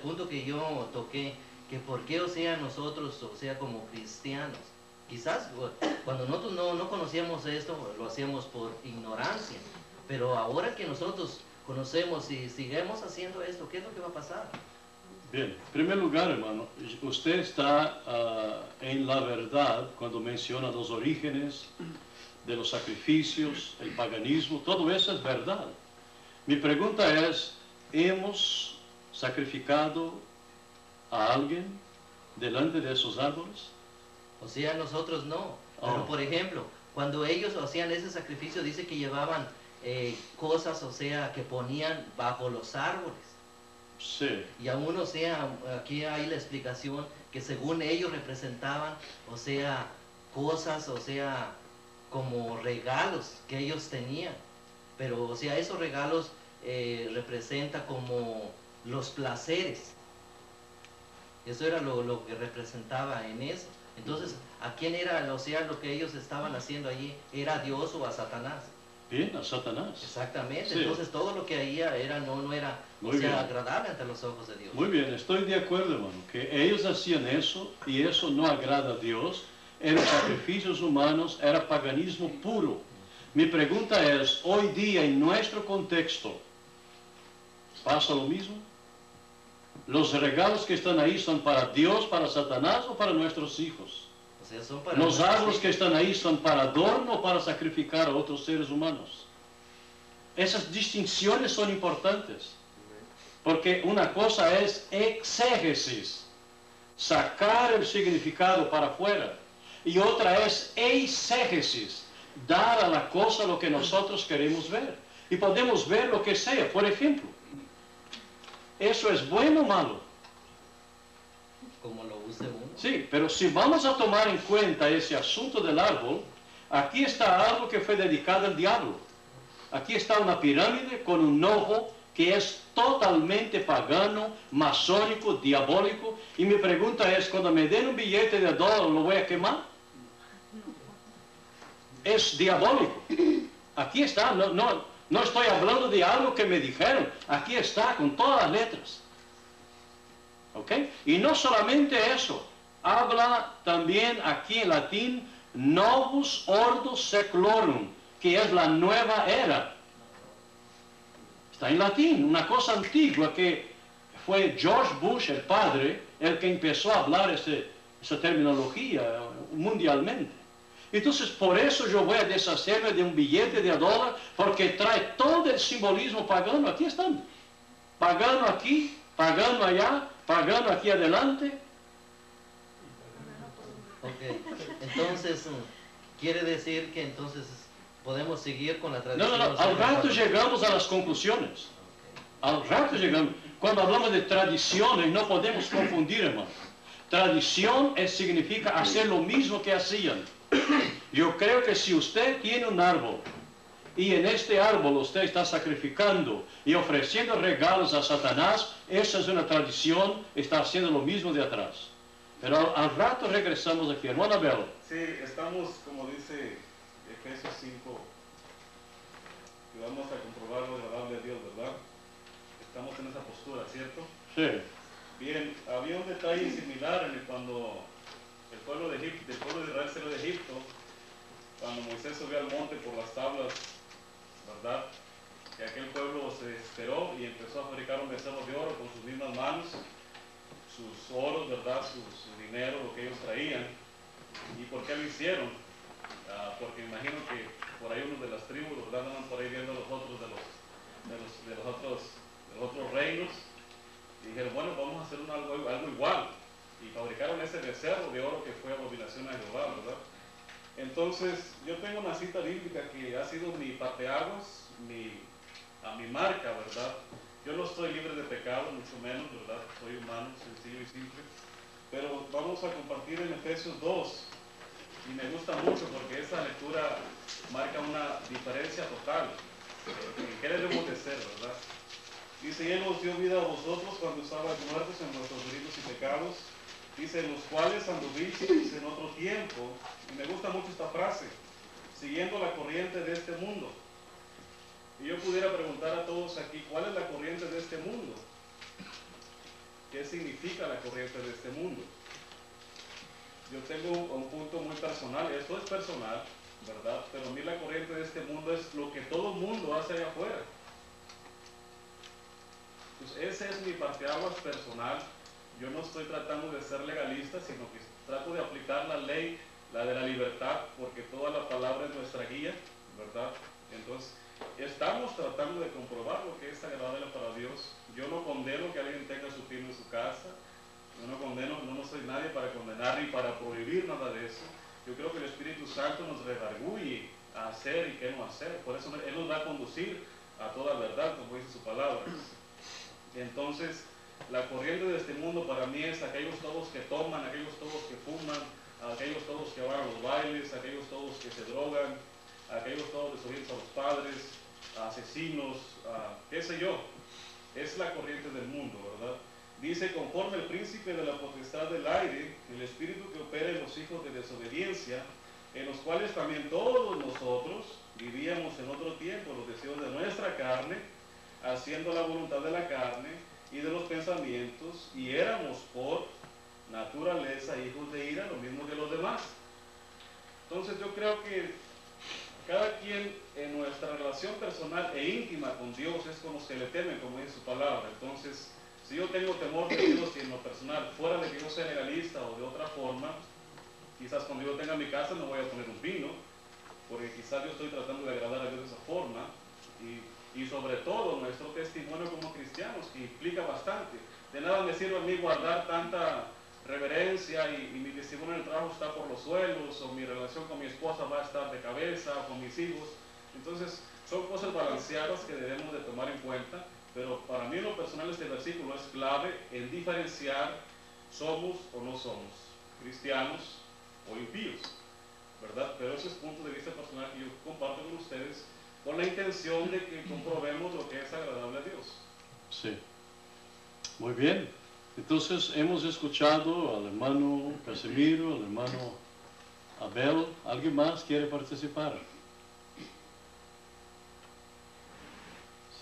punto que yo toqué, que por qué, o sea, nosotros, o sea, como cristianos, quizás cuando nosotros no conocíamos esto, lo hacíamos por ignorancia, pero ahora que nosotros conocemos y sigamos haciendo esto, ¿qué es lo que va a pasar? Bien, en primer lugar, hermano, usted está en la verdad cuando menciona los orígenes de los sacrificios, el paganismo, todo eso es verdad. Mi pregunta es, ¿hemos sacrificado a alguien delante de esos árboles? O sea, nosotros no. Pero, por ejemplo, cuando ellos hacían ese sacrificio, dice que llevaban cosas, o sea, que ponían bajo los árboles. Sí. Y aún, o sea, aquí hay la explicación que según ellos representaban, o sea, cosas, o sea, como regalos que ellos tenían. Pero, o sea, esos regalos representa como los placeres. Eso era lo que representaba en eso. Entonces, ¿a quién era, o sea, lo que ellos estaban haciendo allí? ¿Era a Dios o a Satanás? Bien, a Satanás. Exactamente. Sí. Entonces, todo lo que había era, no era, Muy o sea, bien. agradable ante los ojos de Dios. Muy bien, estoy de acuerdo, hermano, que ellos hacían eso y eso no agrada a Dios. Eran sacrificios humanos, era paganismo puro. Mi pregunta es, hoy día en nuestro contexto, ¿pasa lo mismo? ¿Los regalos que están ahí son para Dios, para Satanás o para nuestros hijos? O sea, son para ¿Los árboles hijos. que están ahí son para adorno o para sacrificar a otros seres humanos? Esas distinciones son importantes. Porque una cosa es exégesis, sacar el significado para afuera. Y otra es eisegesis, dar a la cosa lo que nosotros queremos ver. Y podemos ver lo que sea. Por ejemplo, ¿eso es bueno o malo? Como lo use uno. Sí, pero si vamos a tomar en cuenta ese asunto del árbol, aquí está algo que fue dedicado al diablo. Aquí está una pirámide con un ojo que es totalmente pagano, masónico, diabólico. Y mi pregunta es, cuando me den un billete de $1, ¿lo voy a quemar? Es diabólico. Aquí está, no estoy hablando de algo que me dijeron. Aquí está, con todas las letras. ¿Ok? Y no solamente eso, habla también aquí en latín, novus ordo seclorum, que es la nueva era. Está en latín, una cosa antigua que fue George Bush, el padre, el que empezó a hablar esa terminología mundialmente. Entonces, por eso yo voy a deshacerme de un billete de $1, porque trae todo el simbolismo pagano. Aquí están. Pagano aquí, pagano allá, pagano aquí adelante. Ok, entonces, quiere decir que entonces podemos seguir con la tradición. No, al rato llegamos a las conclusiones. Al rato llegamos. Cuando hablamos de tradiciones, no podemos confundir, hermano. Tradición significa hacer lo mismo que hacían. Yo creo que si usted tiene un árbol y en este árbol usted está sacrificando y ofreciendo regalos a Satanás, esa es una tradición, está haciendo lo mismo de atrás. Pero al rato regresamos aquí. Hermano Abel. Sí, estamos, como dice Efesios 5, que vamos a comprobar lo agradable a Dios, ¿verdad? Estamos en esa postura, ¿cierto? Sí. Bien, había un detalle similar cuando el pueblo de Israel salió de Egipto, cuando Moisés subió al monte por las tablas, ¿verdad? Que aquel pueblo se desesperó y empezó a fabricar un becerro de oro con sus mismas manos, sus oros, ¿verdad? Su dinero, lo que ellos traían. ¿Y por qué lo hicieron? Porque imagino que por ahí unos de las tribus, ¿verdad? Andan por ahí viendo los otros de los otros reinos. Y dijeron, bueno, vamos a hacer algo igual. Y fabricaron ese becerro de oro que fue abominación a Jehová, ¿verdad? Entonces, yo tengo una cita bíblica que ha sido mi parteaguas, a mi marca, ¿verdad? Yo no estoy libre de pecado, mucho menos, ¿verdad? Soy humano, sencillo y simple. Pero vamos a compartir en Efesios 2. Y me gusta mucho porque esa lectura marca una diferencia total. ¿En qué debemos de ser, verdad? Dice, y Él os dio vida a vosotros cuando estabais muertos en vuestros delitos y pecados. Dice, en los cuales anduvisteis en otro tiempo. Y me gusta mucho esta frase, siguiendo la corriente de este mundo. Y yo pudiera preguntar a todos aquí, ¿cuál es la corriente de este mundo? qué significa la corriente de este mundo. Yo tengo un punto muy personal, esto es personal, ¿verdad? Pero a mí la corriente de este mundo es lo que todo mundo hace allá afuera. Pues ese es mi parteaguas personal. Yo no estoy tratando de ser legalista, sino que trato de aplicar la ley, la de la libertad, porque toda la palabra es nuestra guía, ¿verdad? Entonces, estamos tratando de comprobar lo que es agradable para Dios. Yo no condeno que alguien tenga su pino en su casa. Yo no condeno, no soy nadie para condenar ni para prohibir nada de eso. Yo creo que el Espíritu Santo nos redarguye a hacer y qué no hacer. Por eso Él nos va a conducir a toda verdad, como dice su palabra. Entonces, la corriente de este mundo para mí es aquellos todos que toman, aquellos todos que fuman, aquellos todos que van a los bailes, aquellos todos que se drogan, aquellos todos desobedientes a los padres, asesinos, qué sé yo. Es la corriente del mundo, ¿verdad? Dice, conforme el príncipe de la potestad del aire, el espíritu que opera en los hijos de desobediencia, en los cuales también todos nosotros vivíamos en otro tiempo los deseos de nuestra carne, haciendo la voluntad de la carne y de los pensamientos, y éramos por naturaleza hijos de ira, lo mismo que los demás. Entonces yo creo que cada quien en nuestra relación personal e íntima con Dios es con los que le temen, como dice su palabra. Entonces, si yo tengo temor de Dios y en lo personal, fuera de que yo sea legalista o de otra forma, quizás cuando yo tenga mi casa no voy a poner un vino, porque quizás yo estoy tratando de agradar a Dios de esa forma, y sobre todo nuestro testimonio como cristianos, que implica bastante. De nada me sirve a mí guardar tanta reverencia y mi testimonio en el trabajo está por los suelos, o mi relación con mi esposa va a estar de cabeza, o con mis hijos. Entonces, son cosas balanceadas que debemos de tomar en cuenta, pero para mí en lo personal este versículo es clave en diferenciar somos o no somos, cristianos o impíos, ¿verdad? Pero ese es punto de vista personal que yo comparto con ustedes con la intención de que comprobemos lo que es agradable a Dios. Sí. Muy bien. Entonces hemos escuchado al hermano Casimiro, al hermano Abel. ¿Alguien más quiere participar?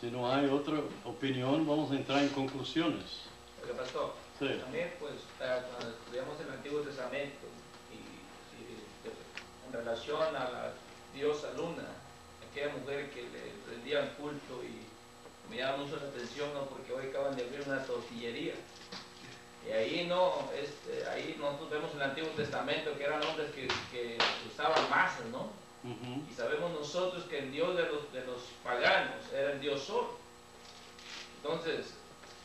Si no hay otra opinión, vamos a entrar en conclusiones. ¿Qué pasó? Sí. También, pues, cuando estudiamos el Antiguo Testamento y en relación a la diosa Luna, aquella mujer que le rendían culto, y me llama mucho la atención, ¿no? Porque hoy acaban de abrir una tortillería. Y ahí ahí nosotros vemos en el Antiguo Testamento que eran hombres que usaban masas, ¿no? Y sabemos nosotros que el Dios de los paganos era el Dios Sol. Entonces,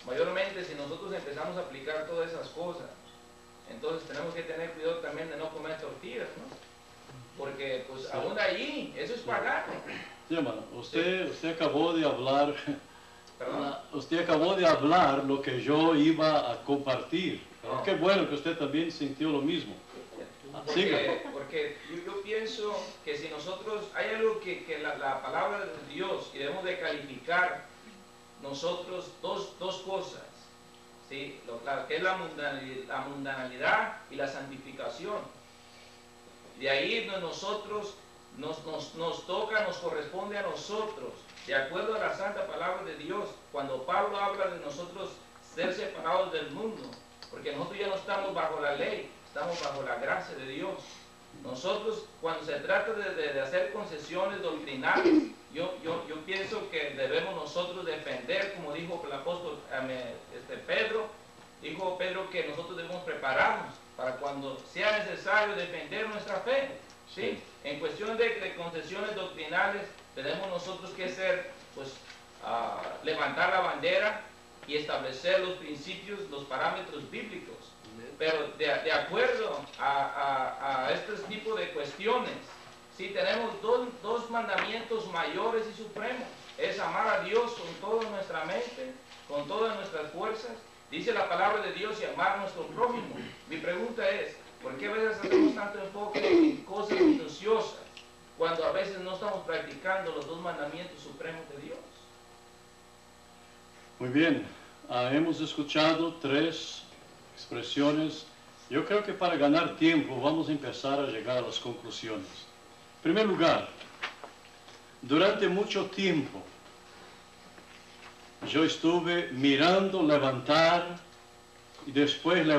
mayormente si nosotros empezamos a aplicar todas esas cosas, entonces tenemos que tener cuidado también de no comer tortillas, ¿no? Porque pues sí, aún allí, eso es pagano. Sí, hermano, usted acabó de hablar, usted acabó de hablar lo que yo iba a compartir. Pero qué bueno que usted también sintió lo mismo. Porque yo pienso que si nosotros, hay algo que la palabra de Dios, y debemos de calificar nosotros dos cosas, ¿sí? Que es la mundanalidad y la santificación. De ahí nosotros nos toca, nos corresponde a nosotros, de acuerdo a la santa palabra de Dios, cuando Pablo habla de nosotros ser separados del mundo, porque nosotros ya no estamos bajo la ley, estamos bajo la gracia de Dios. Nosotros, cuando se trata de hacer concesiones doctrinales, yo pienso que debemos nosotros defender, como dijo el apóstol Pedro, dijo Pedro que nosotros debemos prepararnos para cuando sea necesario defender nuestra fe. ¿Sí? En cuestión de concesiones doctrinales, tenemos nosotros que ser, pues, levantar la bandera y establecer los principios, los parámetros bíblicos. Pero de acuerdo a este tipo de cuestiones, sí, tenemos dos mandamientos mayores y supremos. Es amar a Dios con toda nuestra mente, con todas nuestras fuerzas. Dice la palabra de Dios, y amar a nuestro prójimo. Mi pregunta es, ¿por qué a veces hacemos tanto enfoque en cosas minuciosas cuando a veces no estamos practicando los dos mandamientos supremos de Dios? Muy bien, hemos escuchado 3 expresiones. Yo creo que para ganar tiempo vamos a empezar a llegar a las conclusiones. En primer lugar, durante mucho tiempo yo estuve mirando levantar y después le